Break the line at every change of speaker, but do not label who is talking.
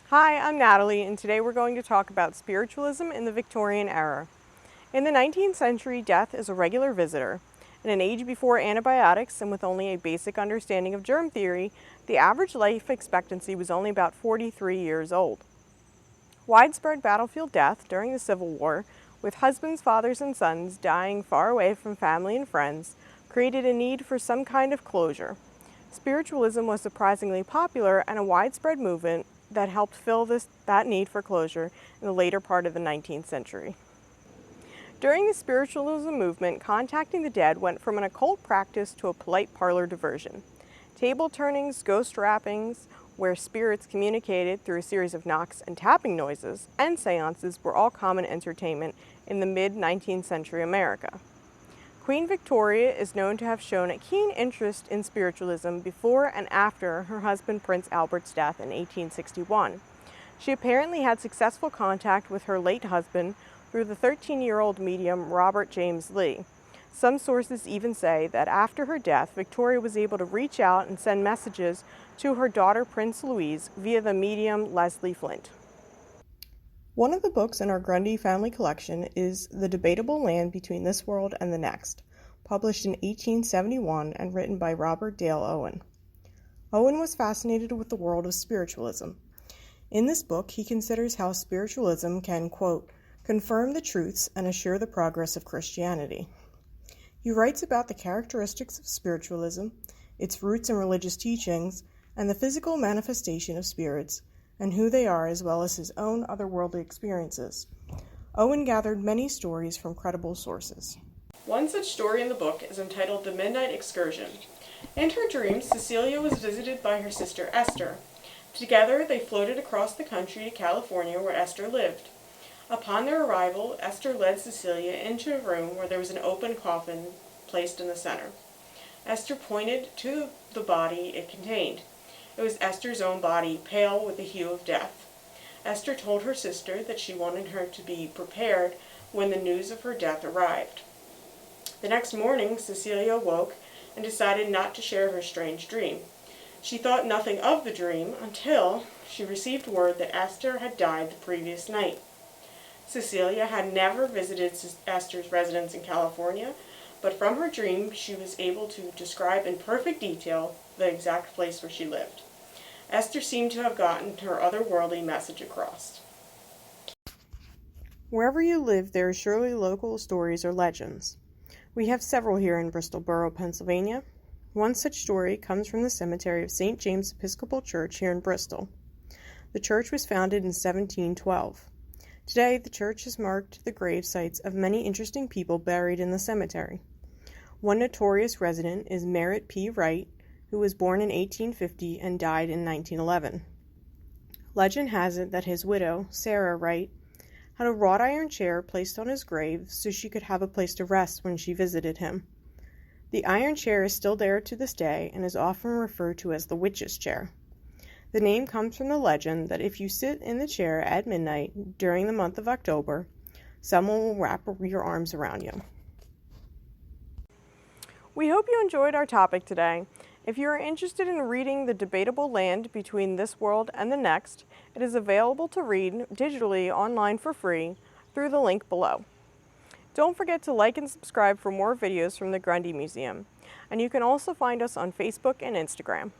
Hi, I'm Natalie, and today we're going to talk about spiritualism in the Victorian era. In the 19th century, death is a regular visitor. In an age before antibiotics and with only a basic understanding of germ theory, the average life expectancy was only about 43 years old. Widespread battlefield death during the Civil War, with husbands, fathers, and sons dying far away from family and friends, created a need for some kind of closure. Spiritualism was surprisingly popular and a widespread movement that helped fill that need for closure in the later part of the 19th century. During the spiritualism movement, contacting the dead went from an occult practice to a polite parlor diversion. Table turnings, ghost rappings, where spirits communicated through a series of knocks and tapping noises, and seances were all common entertainment in the mid-19th century America. Queen Victoria is known to have shown a keen interest in spiritualism before and after her husband Prince Albert's death in 1861. She apparently had successful contact with her late husband through the 13-year-old medium Robert James Lee. Some sources even say that after her death, Victoria was able to reach out and send messages to her daughter Prince Louise via the medium Leslie Flint. One of the books in our Grundy family collection is The Debatable Land Between This World and the Next, published in 1871 and written by Robert Dale Owen. Owen was fascinated with the world of spiritualism. In this book, he considers how spiritualism can, quote, confirm the truths and assure the progress of Christianity. He writes about the characteristics of spiritualism, its roots in religious teachings, and the physical manifestation of spirits, and who they are, as well as his own otherworldly experiences. Owen gathered many stories from credible sources. One such story in the book is entitled The Midnight Excursion. In her dreams, Cecilia was visited by her sister Esther. Together, they floated across the country to California, where Esther lived. Upon their arrival, Esther led Cecilia into a room where there was an open coffin placed in the center. Esther pointed to the body it contained. It was Esther's own body, pale with the hue of death. Esther told her sister that she wanted her to be prepared when the news of her death arrived. The next morning, Cecilia awoke and decided not to share her strange dream. She thought nothing of the dream until she received word that Esther had died the previous night. Cecilia had never visited Esther's residence in California, but from her dream she was able to describe in perfect detail the exact place where she lived. Esther seemed to have gotten her otherworldly message across. Wherever you live, there are surely local stories or legends. We have several here in Bristol Borough, Pennsylvania. One such story comes from the cemetery of St. James Episcopal Church here in Bristol. The church was founded in 1712. Today, the church has marked the grave sites of many interesting people buried in the cemetery. One notorious resident is Merritt P. Wright, who was born in 1850 and died in 1911. Legend has it that his widow, Sarah Wright, had a wrought iron chair placed on his grave so she could have a place to rest when she visited him. The iron chair is still there to this day and is often referred to as the witch's chair. The name comes from the legend that if you sit in the chair at midnight during the month of October, someone will wrap your arms around you. We hope you enjoyed our topic today. If you are interested in reading The Debatable Land Between This World and the Next, it is available to read digitally online for free through the link below. Don't forget to like and subscribe for more videos from the Grundy Museum, and you can also find us on Facebook and Instagram.